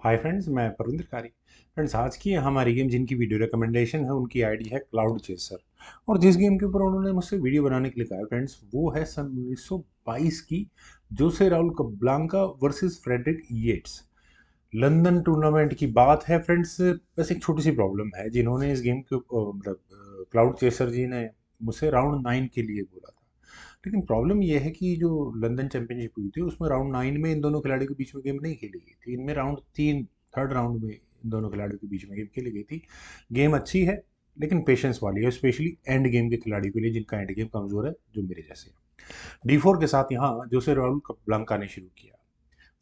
Hi friends, मैं परविंदर कारी। Friends, आज की हमारी गेम जिनकी वीडियो रिकमेंडेशन है उनकी आईडी है क्लाउड चेसर। और जिस गेम के ऊपर उन्होंने मुझसे वीडियो बनाने के लिए कहा है फ्रेंड्स, वो है सन 1922 की Jose Raul Capablanca versus Frederick Yates London tournament की बात है फ्रेंड्स। बस एक छोटी सी प्रॉब्लम है, जिन्होंने इस गेम के मतलब क्लाउड चेसर जी ने मुझसे राउंड 9 के लिए बोला था। लेकिन प्रॉब्लम ये है कि जो लंदन चैंपियनशिप हुई थी उसमें राउंड 9 में इन दोनों खिलाड़ियों के बीच में गेम नहीं खेली गई थी। इनमें राउंड 3 थर्ड राउंड में इन दोनों खिलाड़ियों के बीच में गेम खेली गई थी। गेम अच्छी है लेकिन पेशेंस वाली है, स्पेशली एंड गेम के खिलाड़ियों के लिए जिनका एंड गेम कमजोर है, जो मेरे जैसे हैं। D4 के साथ यहाँ जोसे राउल ब्लंका ने शुरू किया।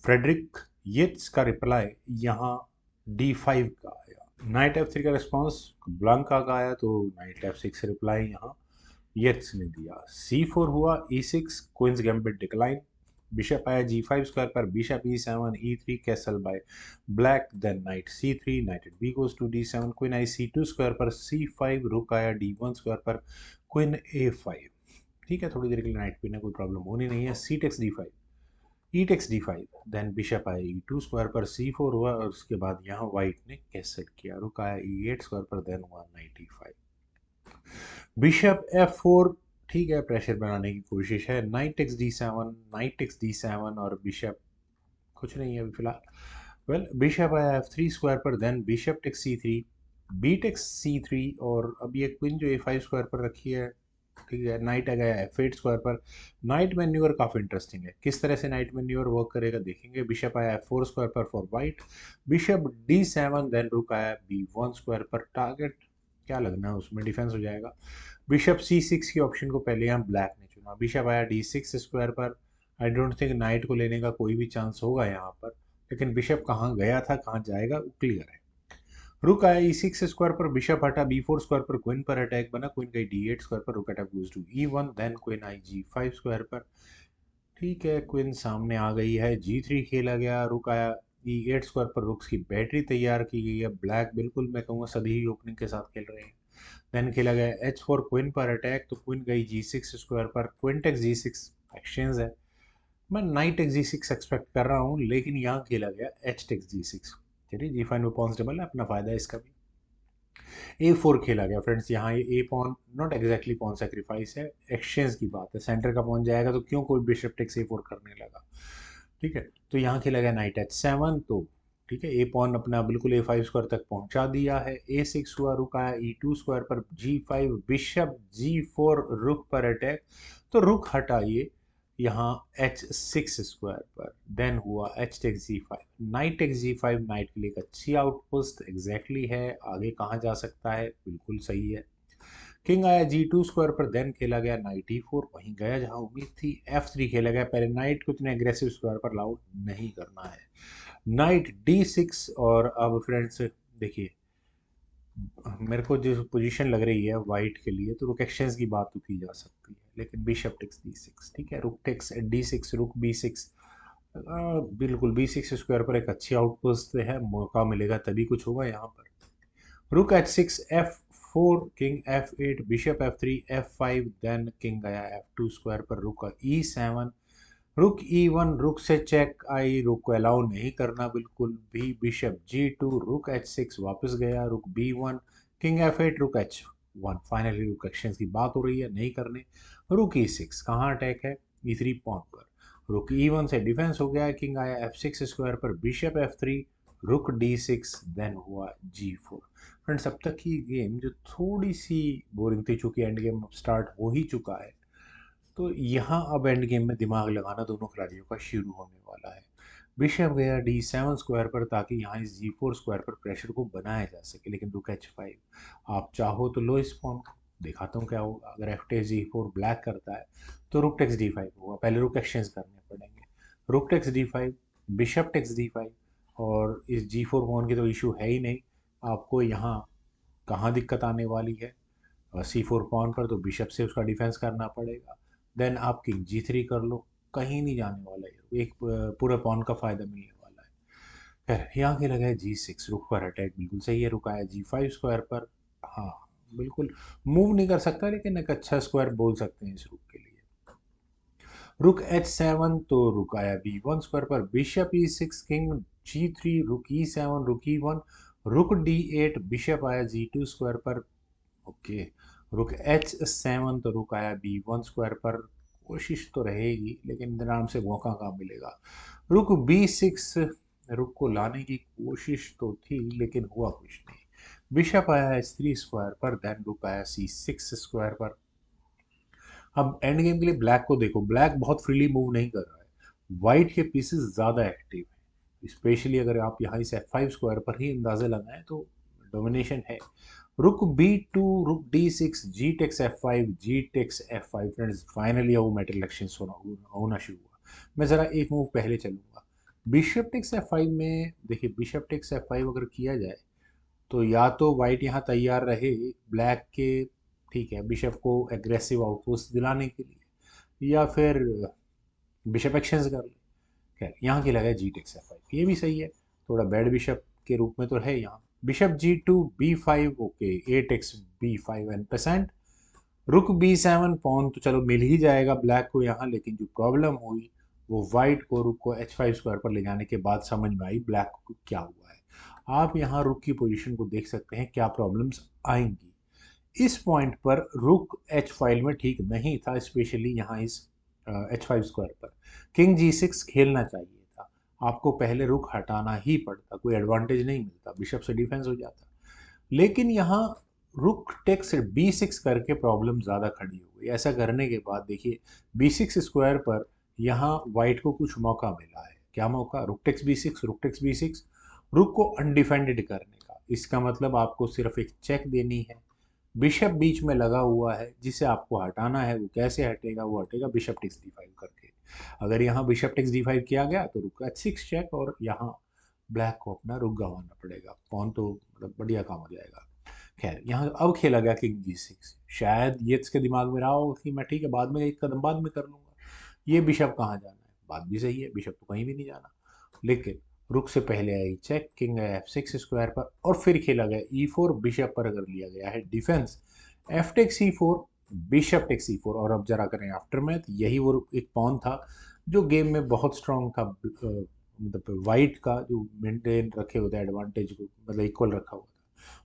फ्रेडरिक येट्स का रिप्लाई यहाँ D5 का आया। नाइट F3 का रिस्पॉन्स ब्लंका का आया, तो नाइट F6 रिप्लाई यहाँ येट्स ने दिया। C4 हुआ, E6 queen's gambit decline. Bishop आया G5 स्क्वायर पर, bishop E7 E3 castle by black, then knight C3, knight at B goes to D7, queen I C2 square पर C5, रुक आया D1 square पर, क्वीन A5। ठीक है, थोड़ी देर के लिए नाइट क्वीन है, कोई प्रॉब्लम होनी नहीं है। C takes D5, E takes D5, then bishop आया E2 स्क्वायर पर, C4 हुआ और उसके बाद यहाँ व्हाइट ने कैसल किया, रुक आया E8 स्क्वायर पर, देन हुआ नाइट E5। बिशप F4, ठीक है, प्रेशर बनाने की कोशिश है। Knight takes D7, knight takes D7 और बिशप कुछ नहीं है अभी फिलहाल। वेल, बिशप आया F3 स्क्वायर पर, then bishop takes C3, B takes C3 और अब ये क्वीन जो A5 स्क्वायर पर रखी है, ठीक है, नाइट आ गया F8 स्क्वायर पर। नाइट मैन्यूवर काफ़ी इंटरेस्टिंग है, किस तरह से नाइट मैन्यूवर वर्क करेगा देखेंगे। बिशप आया F4 स्क्वायर पर for white, bishop D7, then रुक आया B1 स्क्वायर पर। टारगेट क्या लगना है उसमें, डिफेंस हो जाएगा। बिशप C6 की ऑप्शन को पहले यहाँ ब्लैक ने चुना। बिशप आया D6 स्क्वायर पर। आई डोंट थिंक नाइट को लेने का कोई भी चांस होगा यहाँ पर, लेकिन बिशप कहाँ गया था कहाँ जाएगा वो क्लियर है। रुक आया E6 स्क्वायर पर, बिशप हटा B4 स्क्वायर पर, क्वीन पर अटैक बना, क्वीन गई D8 स्क्वायर पर, rook attack goes to E1, then queen I G5 square पर। ठीक है, क्वीन सामने आ गई है, G3 खेला गया, रुक आया E8 स्क्वायर पर, रुक्स की बैटरी तैयार की गई है। ब्लैक बिल्कुल मैं कहूँगा सदी ही ओपनिंग के साथ खेल रहे हैं। देन खेला गया H4, क्वीन पर अटैक, तो क्वीन गई G6 स्क्वायर पर, क्वीन टेक्स G6 एक्सचेंज है। मैं नाइट एक्स G6 एक्सपेक्ट कर रहा हूँ, लेकिन यहाँ खेला गया H टेक्स G6। चलिए, G5 में पॉन्स डबल है, अपना फायदा है इसका भी। A4 खेला गया फ्रेंड्स, यहाँ ये A pawn not exactly pawn sacrifice है, एक्सचेंज की बात है। सेंटर का पॉन जाएगा तो क्यों कोई बिशप टेक्स A4 करने लगा। ठीक है, तो यहाँ खेला गया नाइट H7, तो ठीक है, ए पॉन अपना बिल्कुल A5 स्क्वायर तक पहुंचा दिया है। A6 हुआ, रुक आया E2 स्क्वायर पर, G5, बिशप G4, रुक पर अटैक, तो रुक हटाइए यहाँ H6 स्क्वायर पर, देन हुआ H takes G5, knight takes G5। Knight के लिए एक अच्छी आउटपोस्ट एग्जैक्टली है, आगे कहाँ जा सकता है, बिल्कुल सही है। किंग आया G2 स्क्वायर पर, देन खेला गया नाइट E4, वहीं गया जहां उम्मीद थी। F3 खेला गया, पहले नाइट को इतने एग्रेसिव स्क्वायर पर लाउड नहीं करना है। नाइट D6, और अब फ्रेंड्स देखिए, मेरे को जो पोजीशन लग रही है वाइट के लिए, तो रुक एक्सचेंज की बात तो की जा सकती है, लेकिन बिशप टेक्स D6, ठीक है, रुक टेक्स D6, रुक B6। बिल्कुल B6 स्क्वायर पर एक अच्छी आउटपोस्ट है, मौका मिलेगा तभी कुछ होगा यहाँ पर। रुक H6, F4, king F8, bishop F3, F5, then king गया F2 स्क्वायर पर, रुक E7, रुक E1, रुक से चेक आई, रुक को अलाउ नहीं करना बिल्कुल भी। बिशप G2, रुक H6 वापस गया, रुक B1, किंग F8, रुक H1। फाइनली रुक एक्सचेंज की बात हो रही है, नहीं करने। रुक E6, कहाँ अटैक है, E3 पॉन पर। रुक E1 से डिफेंस हो गया, किंग आया F6 स्क्वायर पर, बिशप F3, रुक D6, देन हुआ G4। फ्रेंड्स, अब तक की गेम जो थोड़ी सी बोरिंग थी, चूंकि एंड गेम अब स्टार्ट हो ही चुका है, तो यहाँ अब एंड गेम में दिमाग लगाना दोनों खिलाड़ियों का शुरू होने वाला है। बिशप गया D7 स्क्वायर पर, ताकि यहाँ इस G4 स्क्वायर पर प्रेशर को बनाया जा सके, लेकिन रुक H5। आप चाहो तो लो इस पॉन को, दिखाता हूँ क्या होगा। अगर F टेक्स G4 ब्लैक करता है तो रुक टेक्स D5 होगा, पहले रुक एक्सचेंज करने पड़ेंगे। Rook takes D5, bishop takes D5, और इस G4 पॉन की तो इशू है ही नहीं। आपको यहाँ कहाँ दिक्कत आने वाली है, C4 पॉन पर, तो बिशप से उसका डिफेंस करना पड़ेगा। देन आप किंग G3 कर लो, कहीं नहीं जाने वाला है, एक पूरा पॉन का फायदा मिलने वाला है। खैर, यहाँ खेला गया G6, रुक पर अटैक, बिल्कुल सही है, रुक आया G5 स्क्वायर पर। हाँ, बिल्कुल मूव नहीं कर सकता, लेकिन एक अच्छा स्क्वायर बोल सकते हैं इस रुक के लिए। रुक H7, तो रुक आया B1 स्क्वायर पर, बिशप E6, किंग G3, रुक E7, रुक E1, रुक D8, बिशप आया G2 स्क्वायर पर। ओके, रुक H7, तो रुक आया B1 स्क्वायर पर। कोशिश तो रहेगी लेकिन आराम से मौका कहाँ मिलेगा। रुक B6, रुक को लाने की कोशिश तो थी लेकिन हुआ कुछ नहीं। बिशप आया H3 स्क्वायर पर, देन रुक आया C6 स्क्वायर पर। अब एंड गेम के लिए ब्लैक को देखो, ब्लैक बहुत फ्रीली मूव नहीं कर रहा है, वाइट के पीसेस ज़्यादा एक्टिव हैं। स्पेशली अगर आप यहाँ इस F5 स्क्वायर पर ही अंदाजे लगाएं तो डोमिनेशन है। रुक B2, रुक D6, जी टेक्स F5, जी टेक्स F5। फ्रेंड्स फाइनली वो मेटल इलेक्शन होना शुरू हुआ। मैं ज़रा एक मूव पहले चलूंगा। बिशप टेक्स F5 में देखिए, बिशप टेक्स F5 अगर किया जाए तो या तो वाइट यहाँ तैयार रहे ब्लैक के, ठीक है, बिशप को एग्रेसिव आउटपोस्ट दिलाने के लिए, या फिर बिशप एक्सचेंज कर ले। खैर यहाँ खेला गया जी टेक्स F5, ये भी सही है, थोड़ा बैड बिशप के रूप में तो है यहाँ। Bishop G2, B5, okay, A takes B5 en passant. Rook B7, pawn तो चलो मिल ही जाएगा ब्लैक को यहाँ, लेकिन जो प्रॉब्लम हुई वो वाइट को रुक को H5 स्क्वायर पर ले जाने के बाद समझ में आई ब्लैक को क्या हुआ है। आप यहाँ रुक की पोजीशन को देख सकते हैं क्या प्रॉब्लम्स आएंगी। इस पॉइंट पर रुक एच फाइल में ठीक नहीं था, स्पेशली यहाँ इस H5 स्क्वायर पर। किंग G6 खेलना चाहिए था, आपको पहले रुक हटाना ही पड़ता, कोई एडवांटेज नहीं मिलता, बिशप से डिफेंस हो जाता। लेकिन यहाँ रुक टेक्स B6 करके प्रॉब्लम ज़्यादा खड़ी हो गई। ऐसा करने के बाद देखिए B6 स्क्वायर पर यहाँ वाइट को कुछ मौका मिला है। क्या मौका? Rook takes B6, rook takes B6, रुक को अनडिफेंडेड करने का। इसका मतलब आपको सिर्फ एक चेक देनी है। बिशप बीच में लगा हुआ है जिसे आपको हटाना है। वो कैसे हटेगा? वो हटेगा बिशप टेक्स D5 करके। अगर यहाँ बिशप टेक्स D5 किया गया तो रुक H6 चेक, और यहाँ ब्लैक को अपना रुक गंवाना पड़ेगा। पॉन तो मतलब बढ़िया काम हो जाएगा। खैर यहाँ अब खेला गया किंग G6। शायद ये इसके दिमाग में रहा होगा कि मैं ठीक है बाद में एक कदम बाद में कर लूंगा, ये बिशप कहाँ जाना है। बात भी सही है, बिशप तो कहीं भी नहीं जाना। लेकिन रुक से पहले आई चेक, किंग है F6 स्क्वायर पर, और फिर खेला गया E4। बिशप पर अगर लिया गया है defence, F takes E4, bishop takes E4। और अब जरा करें आफ्टर मैथ, यही वो एक पॉन था जो गेम में बहुत स्ट्रांग था। मतलब वाइट का जो मेंटेन रखे होता है एडवांटेज को, मतलब इक्वल रखा हुआ था,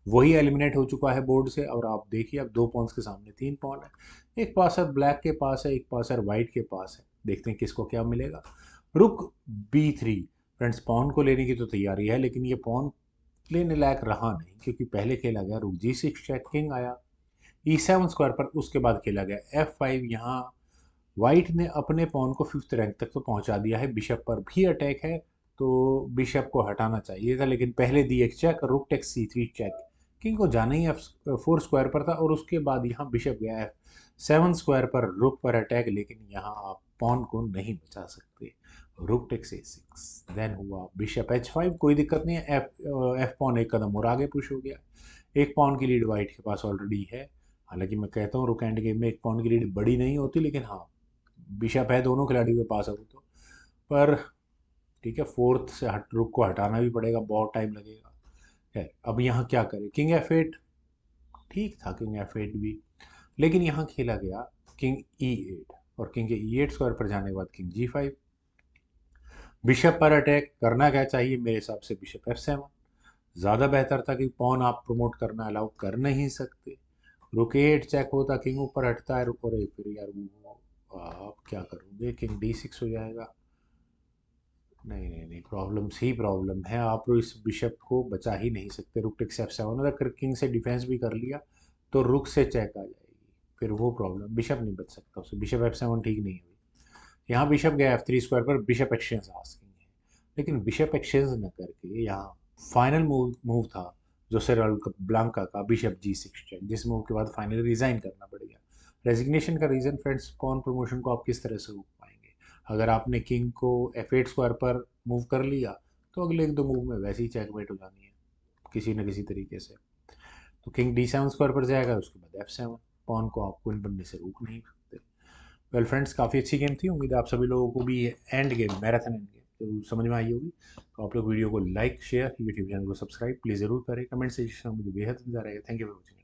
वही एलिमिनेट हो चुका है बोर्ड से। और आप देखिए अब दो पॉन्स के सामने तीन पॉन है, एक पासर ब्लैक के पास है, एक पासर वाइट के पास है। देखते हैं किसको क्या मिलेगा। रुक B3, फ्रेंड्स पॉन को लेने की तो तैयारी है, लेकिन ये पॉन लेने लायक रहा नहीं, क्योंकि पहले खेला गया रुक G6 चेक, किंग आया E7 स्क्वायर पर, उसके बाद खेला गया F5। यहाँ वाइट ने अपने पॉन को 5th रैंक तक तो पहुंचा दिया है, बिशप पर भी अटैक है, तो बिशप को हटाना चाहिए था, लेकिन पहले दी एक check, rook takes C3 check. King को जाना ही F4 स्क्वायर पर था, और उसके बाद यहाँ बिशप गया F7 स्क्वायर पर, रुक पर अटैक, लेकिन यहाँ आप पॉन को नहीं बचा सकते। रुक टेक्स A6, देन हुआ बिशप H5। कोई दिक्कत नहीं है, एफ पॉन एक कदम और आगे पुश हो गया। एक पॉन की लीड वाइट के पास ऑलरेडी है। हालांकि मैं कहता हूँ रुक एंड गेम में एक पॉन की लीड बड़ी नहीं होती, लेकिन हाँ बिशप है दोनों खिलाड़ियों के पास अभी तो। पर ठीक है, फोर्थ से रुक को हटाना भी पड़ेगा, बहुत टाइम लगेगा। है अब यहाँ क्या करें? किंग F8, ठीक था किंग F8 भी, लेकिन यहाँ खेला गया किंग E8, और किंग के E8 स्क्वायर पर जाने के बाद किंग G5। बिशप पर अटैक करना क्या चाहिए मेरे हिसाब से? बिशप F7 ज़्यादा बेहतर था, कि पॉन आप प्रमोट करना अलाउ कर नहीं सकते। रुक A8 चेक होता, किंग ऊपर हटता है, रुक, और फिर यार वो आप क्या करोगे? किंग D6 हो जाएगा। नहीं नहीं नहीं, प्रॉब्लम्स ही प्रॉब्लम है, आप इस बिशप को बचा ही नहीं सकते। रुक टेक्स F7, अगर किंग से डिफेंस भी कर लिया तो रुक से चेक आ जाएगी, फिर वो प्रॉब्लम, बिशप नहीं बच सकता उससे। बिशप F7 ठीक नहीं हुई। यहाँ बिशप गया F3 स्क्वायर पर, बिशप एक्सचेंज आस्किंग है, लेकिन बिशप एक्सचेंज न करके यहाँ फाइनल मूव था जो सेरल ब्लांका का, बिशप G6 चेक, जिस मूव के बाद फाइनली रिजाइन करना पड़ेगा। रेजिग्नेशन का रीज़न फ्रेंड्स, पॉन प्रमोशन को आप किस तरह से रोक पाएंगे? अगर आपने किंग को F8 स्क्वायर पर मूव कर लिया तो अगले एक दो मूव में वैसे ही चेकमेट हो जानी है किसी न किसी तरीके से। तो किंग D7 स्क्वायर पर जाएगा, उसके बाद F7। पॉन को आपको इन बनने से रोक नहीं सकते। वेल फ्रेंड्स, काफ़ी अच्छी गेम थी, उम्मीद है आप सभी लोगों को भी end game, marathon end game जरूर समझ में आई होगी। तो आप लोग वीडियो को लाइक, शेयर, यूट्यूब चैनल को सब्सक्राइब प्लीज़ ज़रूर करें, कमेंट सेक्शन में मुझे बेहद इंतजार रहेगा। Thank you for watching.